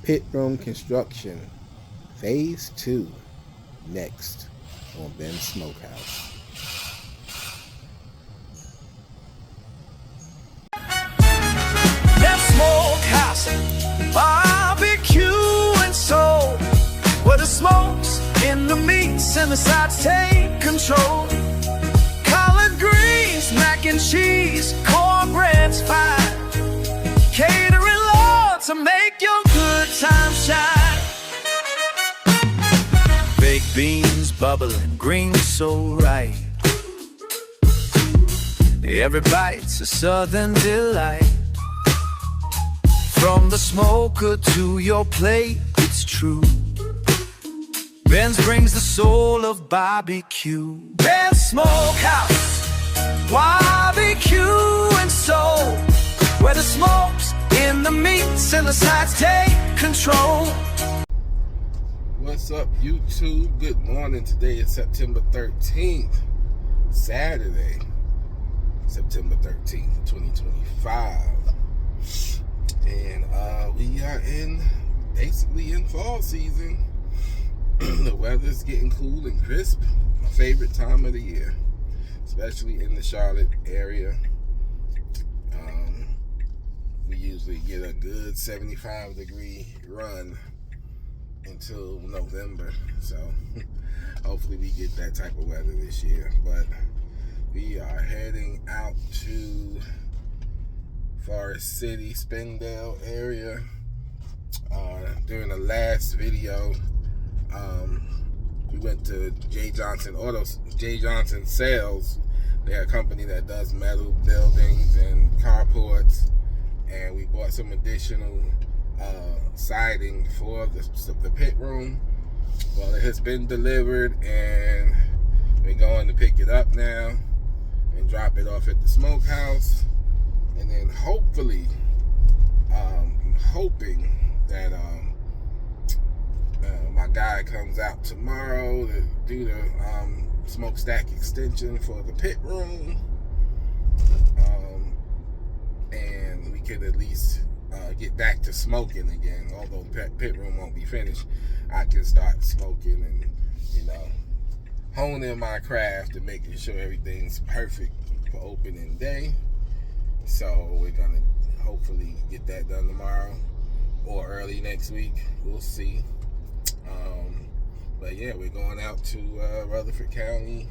Pitroom construction, phase 2, next on Ben's Smokehouse. That smokehouse, barbecue and soul, where the smokes in the meats and the sides take control. Collard greens, mac and cheese, cornbread's fine. Catering Lord to make your good time shine. Baked beans bubbling, greens so right. Every bite's a southern delight. From the smoker to your plate, it's true. Ben's brings the soul of barbecue. Ben's Smokehouse, barbecue and soul, where the smokes in the meats and the sides take control. What's up, YouTube? Good morning. Today is September 13th, Saturday, September 13th, 2025. And we are basically in fall season. The weather's getting cool and crisp. My favorite time of the year, especially in the Charlotte area. We usually get a good 75-degree run until November. So hopefully we get that type of weather this year. But we are heading out to Forest City, Spindale area. During the last video, we went to J. Johnson Sales. They're a company that does metal buildings and carports, and we bought some additional siding for the pit room. Well, it has been delivered, and we're going to pick it up now and drop it off at the smokehouse. And then hopefully, I'm hoping that my guy comes out tomorrow to do the smokestack extension for the pit room, and we could at least get back to smoking again. Although the pit room won't be finished, I can start smoking and, hone in my craft and making sure everything's perfect for opening day. So we're gonna hopefully get that done tomorrow or early next week. We'll see. But yeah, we're going out to Rutherford County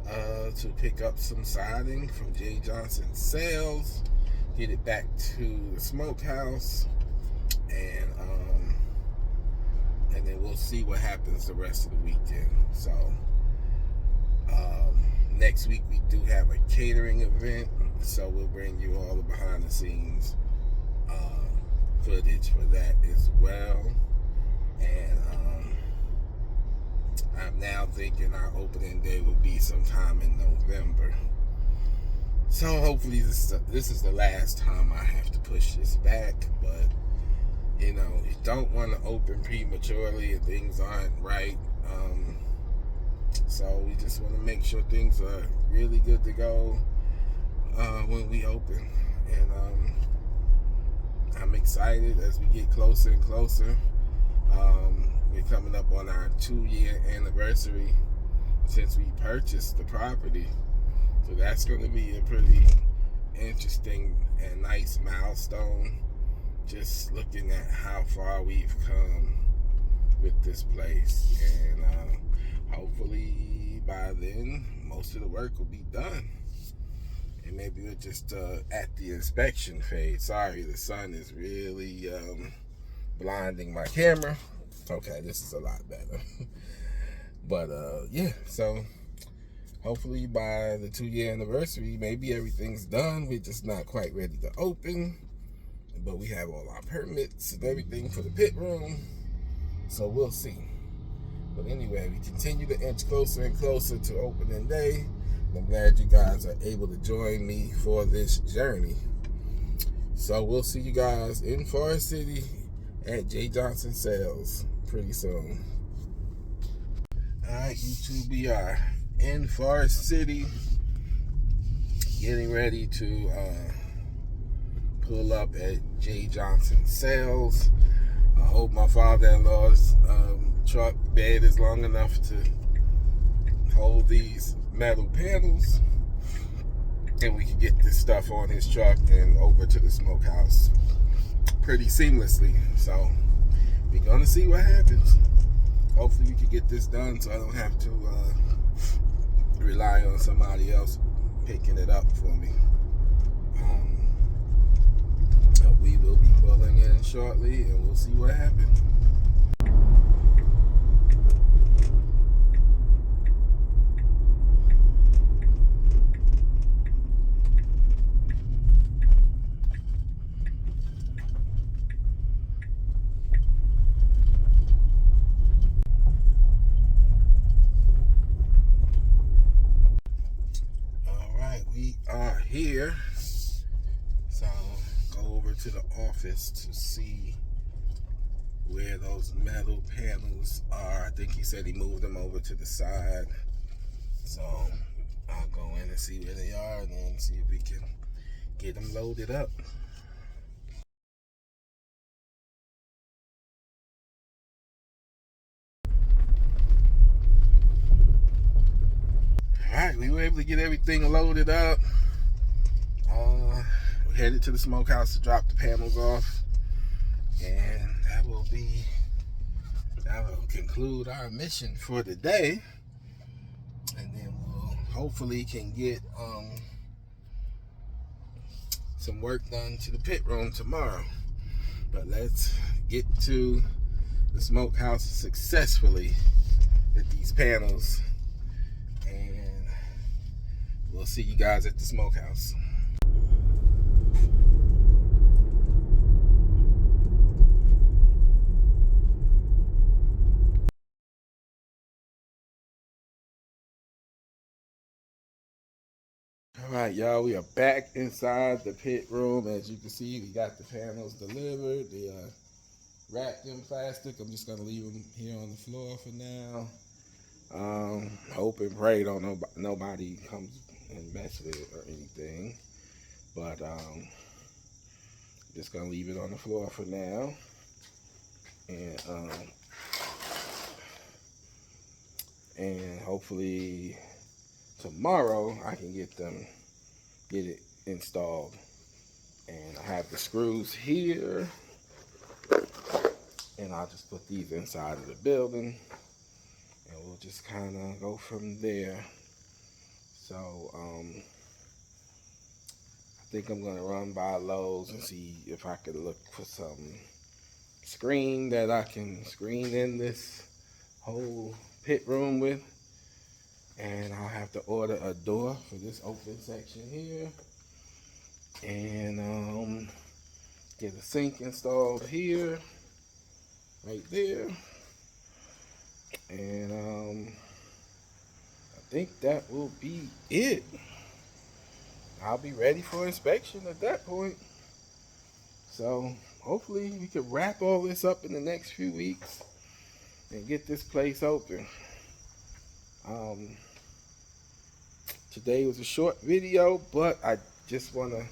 to pick up some siding from J. Johnson Sales, get it back to the smokehouse, and then we'll see what happens the rest of the weekend. So next week we do have a catering event, so we'll bring you all the behind the scenes footage for that as well. And I'm now thinking our opening day will be sometime in November. So hopefully this is the last time I have to push this back. But you don't want to open prematurely if things aren't right. So we just want to make sure things are really good to go when we open. And I'm excited as we get closer and closer. We're coming up on our 2-year anniversary since we purchased the property. So that's going to be a pretty interesting and nice milestone. Just looking at how far we've come with this place. And hopefully by then, most of the work will be done. And maybe we're just at the inspection phase. Sorry, the sun is really blinding my camera. Okay, this is a lot better. But yeah, so hopefully by the 2-year anniversary, maybe everything's done. We're just not quite ready to open, but we have all our permits and everything for the pit room. So we'll see. But anyway, we continue to inch closer and closer to opening day. I'm glad you guys are able to join me for this journey. So we'll see you guys in Forest City at J. Johnson Sales pretty soon. Alright, YouTube, we are in Forest City, getting ready to pull up at J. Johnson Sales. I hope my father-in-law's truck bed is long enough to hold these metal panels, and we can get this stuff on his truck and over to the smokehouse pretty seamlessly. So we're gonna see what happens. Hopefully we can get this done so I don't have to rely on somebody else picking it up for me. We will be pulling in shortly, and we'll see what happens. All right, we are here. So go over to the office to see where those metal panels are. I think he said he moved them over to the side. So I'll go in and see where they are, and then see if we can get them loaded up. Alright, we were able to get everything loaded up. We headed to the smokehouse to drop the panels off, and that will conclude our mission for the day. And then we'll hopefully can get some work done to the pit room tomorrow. But let's get to the smokehouse successfully with these panels, and we'll see you guys at the smokehouse. All right, y'all, we are back inside the pit room. As you can see, we got the panels delivered. They are wrapped in plastic. I'm just gonna leave them here on the floor for now. Hope and pray don't nobody comes and mess with it or anything. But just gonna leave it on the floor for now. And hopefully tomorrow I can get it installed. And I have the screws here, and I'll just put these inside of the building, and we'll just kind of go from there. So I think I'm gonna run by Lowe's and see if I could look for some screen that I can screen in this whole pit room with. And I'll have to order a door for this open section here, and get a sink installed here, right there. And I think that will be it. I'll be ready for inspection at that point. So hopefully we can wrap all this up in the next few weeks and get this place open. Today was a short video, but I just want to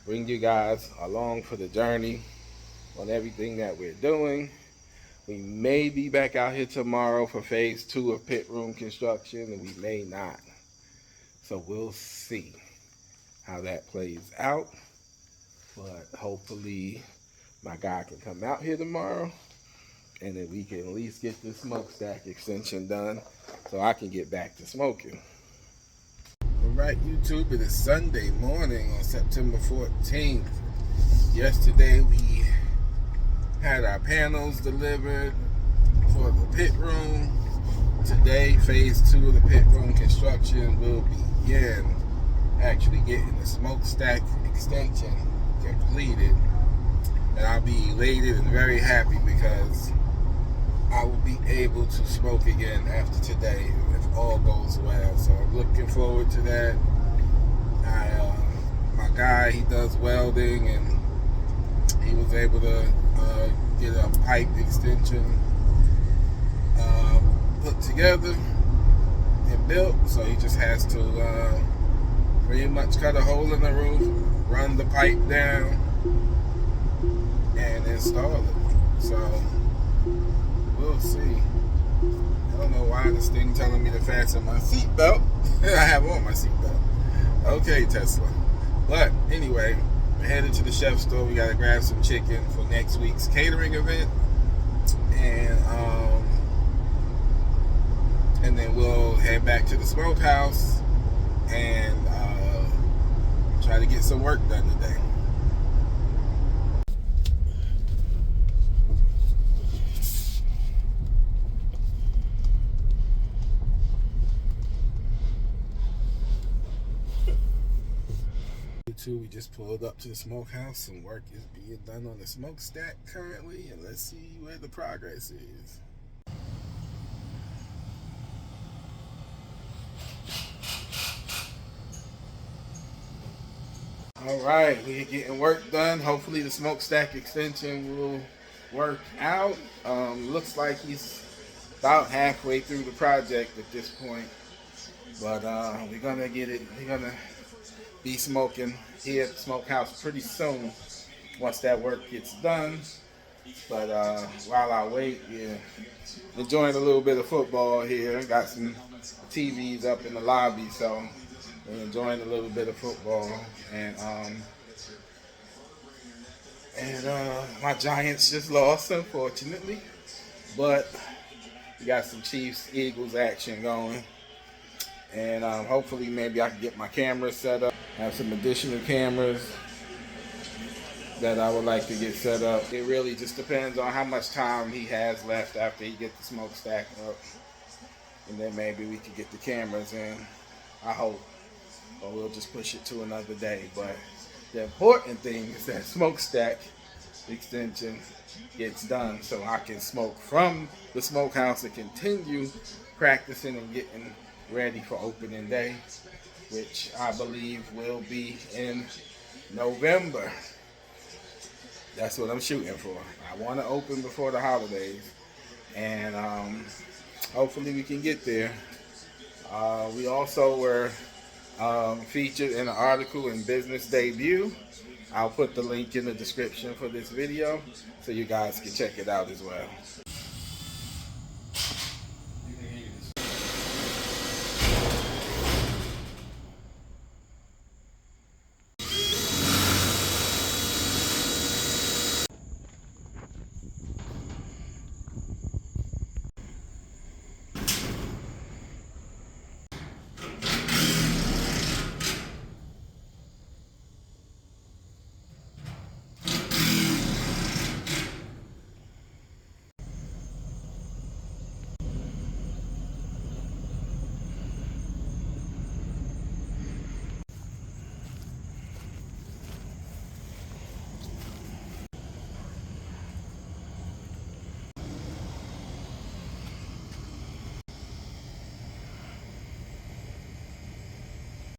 bring you guys along for the journey on everything that we're doing. We may be back out here tomorrow for phase 2 of pit room construction, and we may not. So we'll see how that plays out. But hopefully my guy can come out here tomorrow, and then we can at least get this smokestack extension done so I can get back to smoking. Alright, YouTube, it is Sunday morning on September 14th. Yesterday we had our panels delivered for the pit room. Today, phase 2 of the pit room construction will begin. Actually getting the smokestack extension completed. And I'll be elated and very happy because I will be able to smoke again after today if all goes well. So I'm looking forward to that. My guy, he does welding, and he was able to get a pipe extension put together and built. So he just has to pretty much cut a hole in the roof, run the pipe down, and install it. So we'll see. I don't know why this thing telling me to fasten my seatbelt. I have on my seatbelt. Okay, Tesla. But anyway, we're headed to the chef store. We gotta grab some chicken for next week's catering event, and then we'll head back to the smokehouse and try to get some work done today. We just pulled up to the smokehouse. Some work is being done on the smokestack currently, and let's see where the progress is. All right, we're getting work done. Hopefully the smokestack extension will work out. Looks like he's about halfway through the project at this point, but we're gonna get it. We're gonna be smoking here at the smokehouse pretty soon once that work gets done. But while I wait, yeah, enjoying a little bit of football here. Got some TVs up in the lobby, so we're enjoying a little bit of football. And my Giants just lost, unfortunately, but we got some Chiefs-Eagles action going. And hopefully maybe I can get my camera set up. I have some additional cameras that I would like to get set up. It really just depends on how much time he has left after he gets the smokestack up. And then maybe we can get the cameras in, I hope. Or we'll just push it to another day. But the important thing is that smokestack extension gets done so I can smoke from the smokehouse and continue practicing and getting ready for opening day, which I believe will be in November. That's what I'm shooting for. I want to open before the holidays, and hopefully we can get there. We also were featured in an article in Business Debut. I'll put the link in the description for this video so you guys can check it out as well.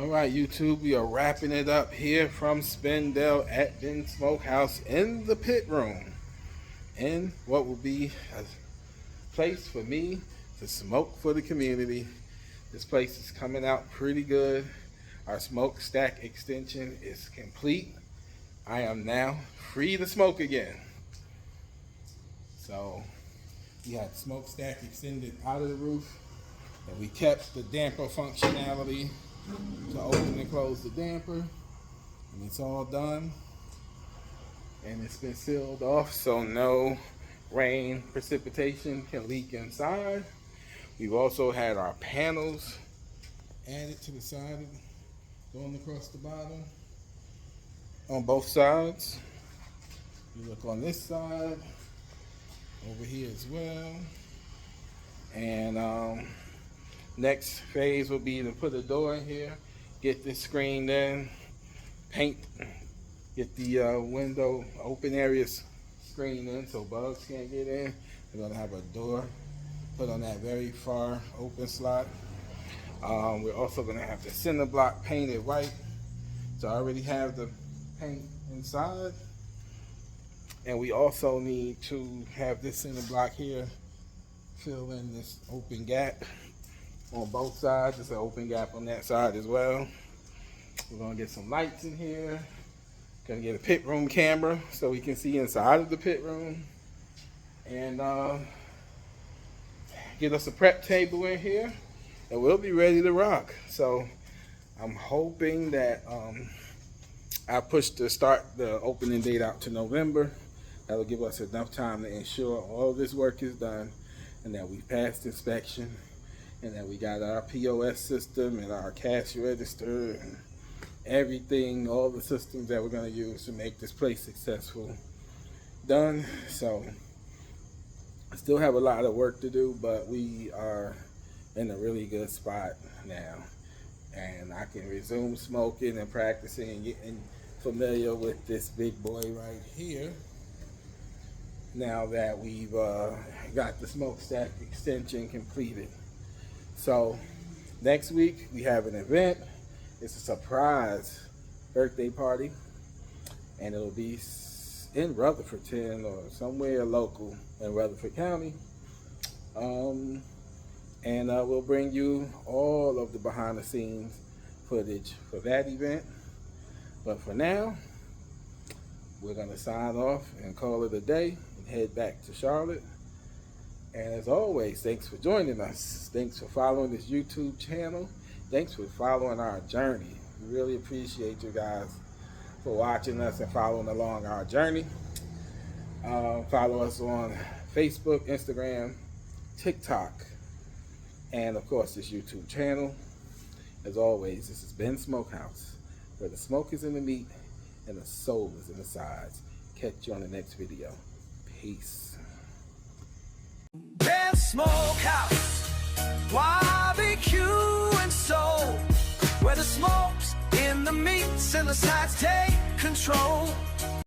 Alright, YouTube, we are wrapping it up here from Spindale at Den Smokehouse in the pit room, in what will be a place for me to smoke for the community. This place is coming out pretty good. Our smokestack extension is complete. I am now free to smoke again. So we had smokestack extended out of the roof, and we kept the damper functionality to open and close the damper, and it's all done, and it's been sealed off so no rain precipitation can leak inside. We've also had our panels added to the side, going across the bottom on both sides. You look on this side, over here as well, and next phase will be to put a door in here, get this screened in, paint, get the window open areas screened in so bugs can't get in. We're gonna have a door put on that very far open slot. We're also gonna have the center block painted white. So I already have the paint inside. And we also need to have this center block here fill in this open gap on both sides. There's an open gap on that side as well. We're gonna get some lights in here. Gonna get a pit room camera so we can see inside of the pit room. and get us a prep table in here, and we'll be ready to rock. So I'm hoping that I push the opening date out to November. That'll give us enough time to ensure all of this work is done, and that we passed inspection, and that we got our POS system and our cash register and everything, all the systems that we're going to use to make this place successful done. So I still have a lot of work to do, but we are in a really good spot now, and I can resume smoking and practicing and getting familiar with this big boy right here now that we've got the smokestack extension completed. So next week we have an event. It's a surprise birthday party, and it'll be in Rutherfordton or somewhere local in Rutherford County. And we'll bring you all of the behind the scenes footage for that event. But for now, we're gonna sign off and call it a day and head back to Charlotte. And as always, thanks for joining us. Thanks for following this YouTube channel. Thanks for following our journey. We really appreciate you guys for watching us and following along our journey. Follow us on Facebook, Instagram, TikTok, and of course this YouTube channel. As always, this has been Smokehouse, where the smoke is in the meat and the soul is in the sides. Catch you on the next video. Peace. Ben Smokehouse, barbecue and soul, where the smoke's in the meats and the sides take control.